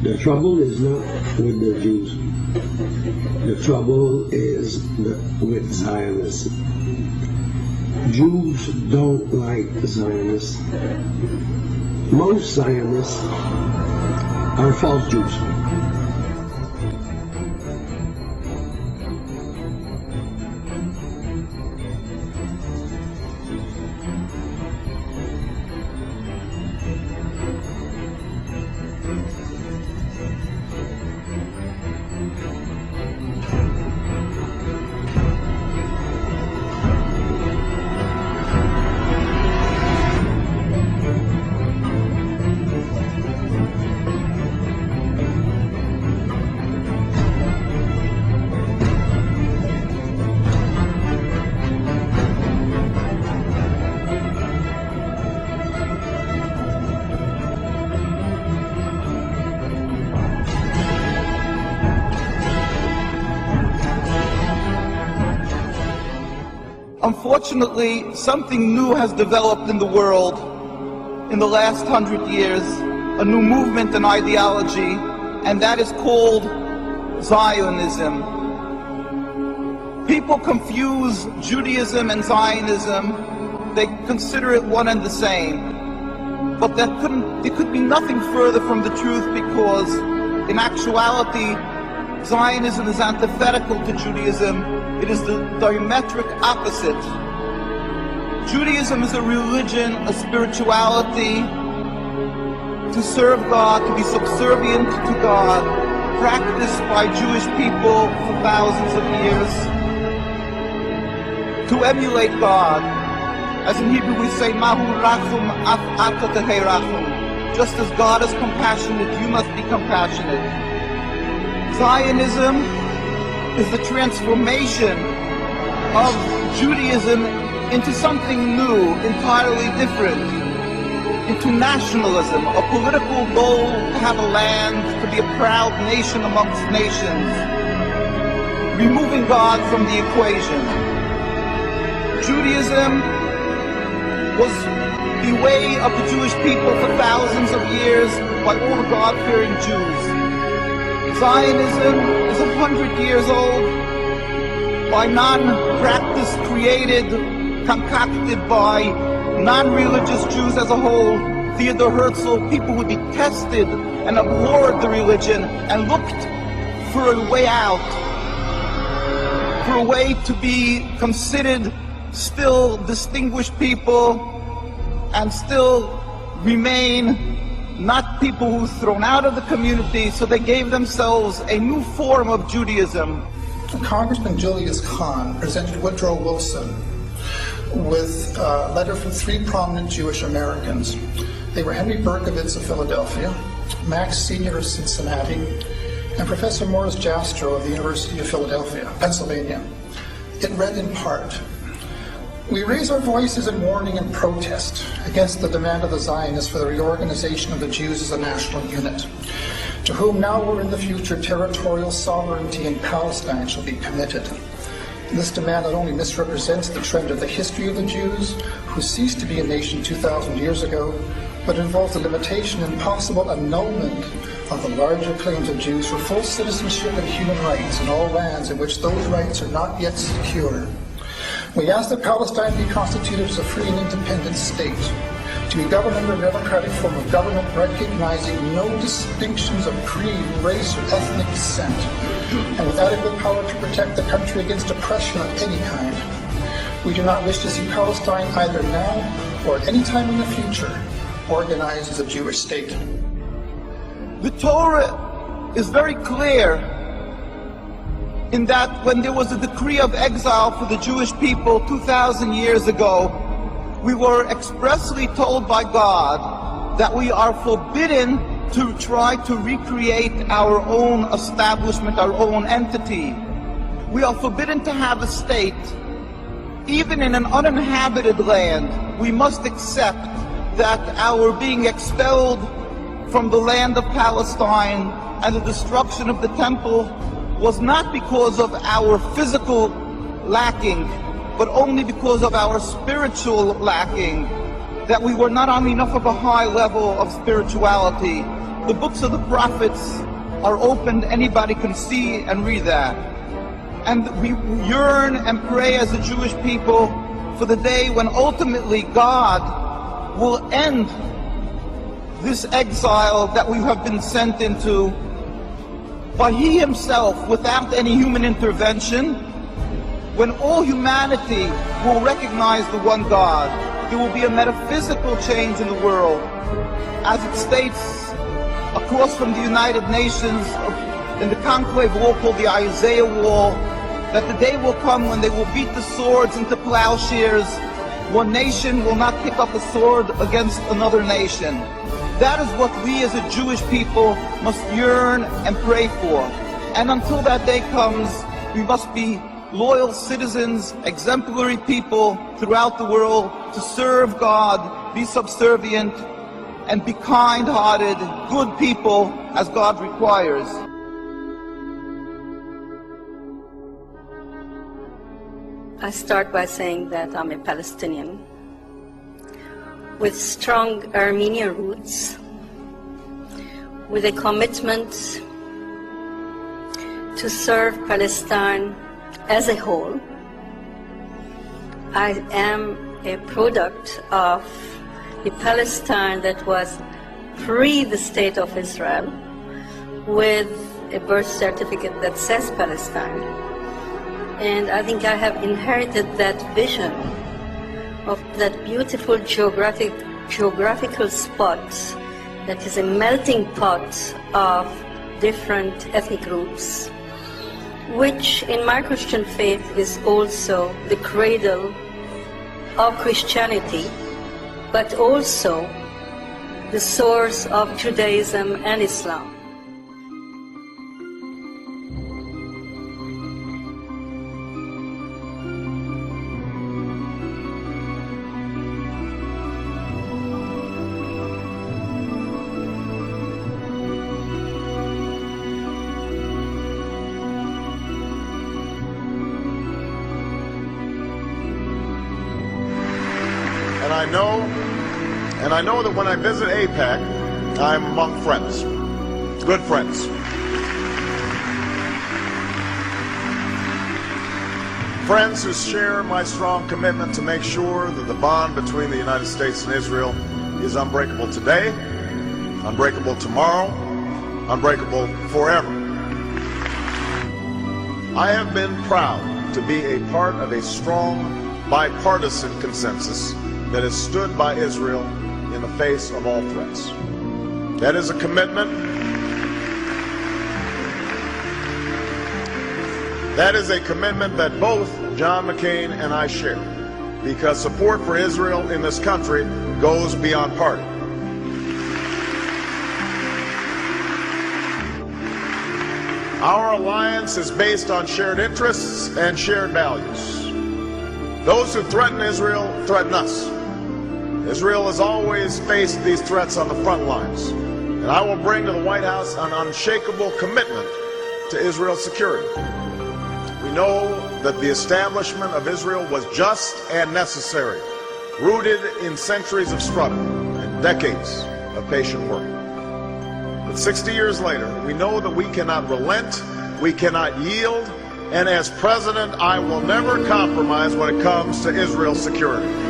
The trouble is not with the Jews. The trouble is with Zionists. Jews don't like Zionists. Most Zionists are false Jews. Unfortunately, something new has developed in the world in the last 100 years, a new movement and ideology, and that is called Zionism. People confuse Judaism and Zionism. They consider it one and the same. But it could be nothing further from the truth, because in actuality, Zionism is antithetical to Judaism. It is the diametric opposite. Judaism is a religion, a spirituality, to serve God, to be subservient to God, practiced by Jewish people for thousands of years, to emulate God. As in Hebrew we say, Mahu rachum af ata tehei rachum. Just as God is compassionate, you must be compassionate. Zionism is the transformation of Judaism into something new, entirely different, into nationalism, a political goal to have a land, to be a proud nation amongst nations, removing God from the equation. Judaism was the way of the Jewish people for thousands of years by all the God-fearing Jews. Zionism is 100 years old by non-practice created, concocted by non-religious Jews as a whole. Theodor Herzl, people who detested and abhorred the religion and looked for a way out, for a way to be considered still distinguished people and still remain not people who were thrown out of the community, so they gave themselves a new form of Judaism. Congressman Julius Kahn presented Woodrow Wilson with a letter from three prominent Jewish Americans. They were Henry Berkowitz of Philadelphia, Max Senior of Cincinnati, and Professor Morris Jastrow of the University of Philadelphia, Pennsylvania. It read in part, "We raise our voices in warning and protest against the demand of the Zionists for the reorganization of the Jews as a national unit, to whom now or in the future territorial sovereignty in Palestine shall be committed. This demand not only misrepresents the trend of the history of the Jews, who ceased to be a nation 2,000 years ago, but involves the limitation and possible annulment of the larger claims of Jews for full citizenship and human rights in all lands in which those rights are not yet secure. We ask that Palestine be constituted as a free and independent state, to be governed under a democratic form of government recognizing no distinctions of creed, race, or ethnic descent, and with adequate power to protect the country against oppression of any kind. We do not wish to see Palestine either now or at any time in the future organized as a Jewish state." The Torah is very clear in that when there was a decree of exile for the Jewish people 2,000 years ago, we were expressly told by God that we are forbidden to try to recreate our own establishment, our own entity. We are forbidden to have a state. Even in an uninhabited land, we must accept that our being expelled from the land of Palestine and the destruction of the temple was not because of our physical lacking, but only because of our spiritual lacking, that we were not on enough of a high level of spirituality, The books of the prophets are open, anybody can see and read that. And we yearn and pray as a Jewish people for the day when ultimately God will end this exile that we have been sent into by He Himself, without any human intervention, when all humanity will recognize the one God. There will be a metaphysical change in the world. As it states across from the United Nations in the conclave wall called the Isaiah Wall, that the day will come when they will beat the swords into plowshares. One nation will not pick up a sword against another nation. That is what we as a Jewish people must yearn and pray for. And until that day comes, we must be loyal citizens, exemplary people throughout the world to serve God, be subservient, and be kind-hearted, good people as God requires. I start by saying that I'm a Palestinian with strong Armenian roots, with a commitment to serve Palestine as a whole. I am a product of the Palestine that was pre the State of Israel, with a birth certificate that says Palestine. And I think I have inherited that vision of that beautiful geographical spot that is a melting pot of different ethnic groups, which in my Christian faith is also the cradle of Christianity, but also the source of Judaism and Islam. And I know that when I visit AIPAC, I'm among friends, good friends. Friends who share my strong commitment to make sure that the bond between the United States and Israel is unbreakable today, unbreakable tomorrow, unbreakable forever. I have been proud to be a part of a strong bipartisan consensus that has stood by Israel in the face of all threats. That is a commitment. That is a commitment that both John McCain and I share, because support for Israel in this country goes beyond party. Our alliance is based on shared interests and shared values. Those who threaten Israel threaten us. Israel has always faced these threats on the front lines, and I will bring to the White House an unshakable commitment to Israel's security. We know that the establishment of Israel was just and necessary, rooted in centuries of struggle and decades of patient work. But 60 years later, we know that we cannot relent, we cannot yield, and as president, I will never compromise when it comes to Israel's security.